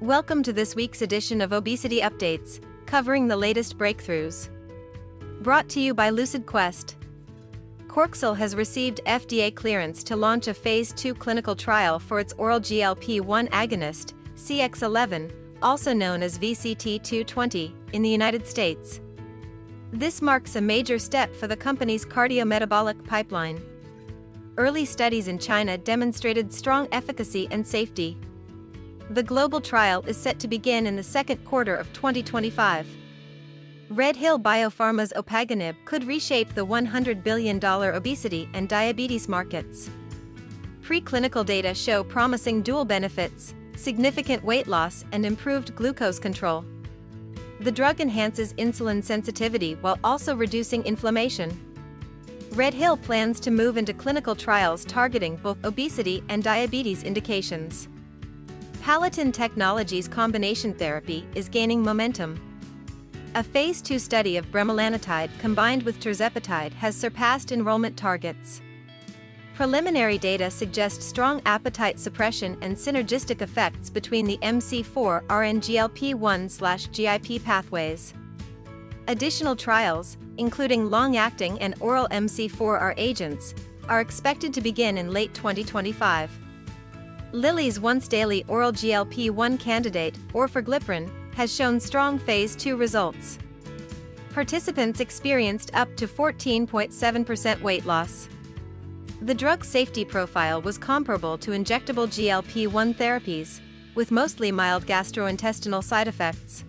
Welcome to this week's edition of Obesity Updates, covering the latest breakthroughs. Brought to you by Lucid Quest. Corxel has received FDA clearance to launch a Phase 2 clinical trial for its oral GLP-1 agonist, CX-11, also known as VCT-220, in the United States. This marks a major step for the company's cardiometabolic pipeline. Early studies in China demonstrated strong efficacy and safety. The global trial is set to begin in the second quarter of 2025. RedHill Biopharma's opaganib could reshape the $100 billion obesity and diabetes markets. Preclinical data show promising dual benefits, significant weight loss and improved glucose control. The drug enhances insulin sensitivity while also reducing inflammation. RedHill plans to move into clinical trials targeting both obesity and diabetes indications. Palatin Technologies combination therapy is gaining momentum. A Phase 2 study of bremelanotide combined with tirzepatide has surpassed enrollment targets. Preliminary data suggest strong appetite suppression and synergistic effects between the MC4R and GLP-1/GIP pathways. Additional trials, including long-acting and oral MC4R agents, are expected to begin in late 2025. Lilly's once-daily oral GLP-1 candidate, orforglipron, has shown strong Phase 2 results. Participants experienced up to 14.7% weight loss. The drug's safety profile was comparable to injectable GLP-1 therapies, with mostly mild gastrointestinal side effects.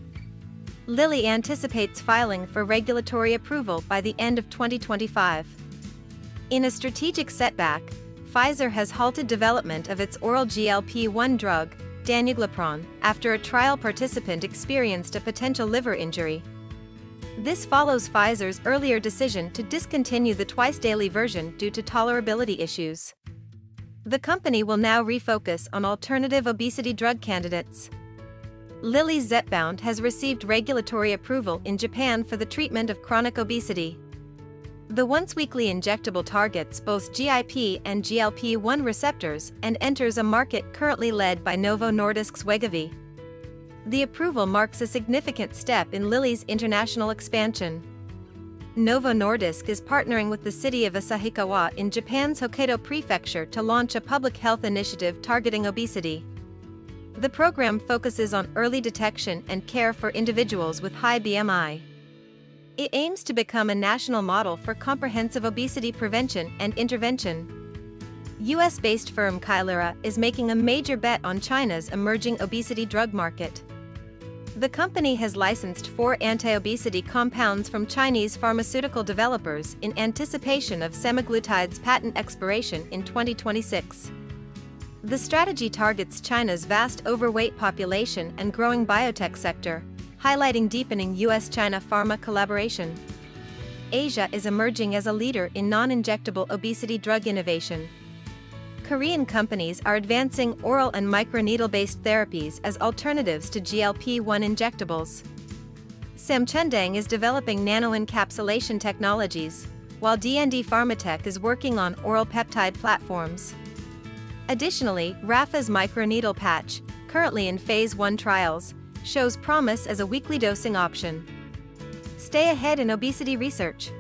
Lilly anticipates filing for regulatory approval by the end of 2025. In a strategic setback, Pfizer has halted development of its oral GLP-1 drug, danuglipron, after a trial participant experienced a potential liver injury. This follows Pfizer's earlier decision to discontinue the twice-daily version due to tolerability issues. The company will now refocus on alternative obesity drug candidates. Lilly's Zepbound has received regulatory approval in Japan for the treatment of chronic obesity. The once-weekly injectable targets both GIP and GLP-1 receptors and enters a market currently led by Novo Nordisk's Wegovy. The approval marks a significant step in Lilly's international expansion. Novo Nordisk is partnering with the city of Asahikawa in Japan's Hokkaido Prefecture to launch a public health initiative targeting obesity. The program focuses on early detection and care for individuals with high BMI. It aims to become a national model for comprehensive obesity prevention and intervention. US-based firm Kailera is making a major bet on China's emerging obesity drug market. The company has licensed 4 anti-obesity compounds from Chinese pharmaceutical developers in anticipation of semaglutide's patent expiration in 2026. The strategy targets China's vast overweight population and growing biotech sector, highlighting deepening US-China pharma collaboration. Asia is emerging as a leader in non-injectable obesity drug innovation. Korean companies are advancing oral and microneedle-based therapies as alternatives to GLP-1 injectables. Samchundang is developing nanoencapsulation technologies, while D&D Pharmatech is working on oral peptide platforms. Additionally, Rafa's microneedle patch, currently in Phase 1 trials, shows promise as a weekly dosing option. Stay ahead in obesity research.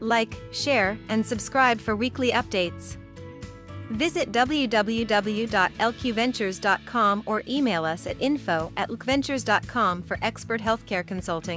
Like, share, and subscribe for weekly updates. Visit www.lqventures.com or email us at info@lqventures.com for expert healthcare consulting.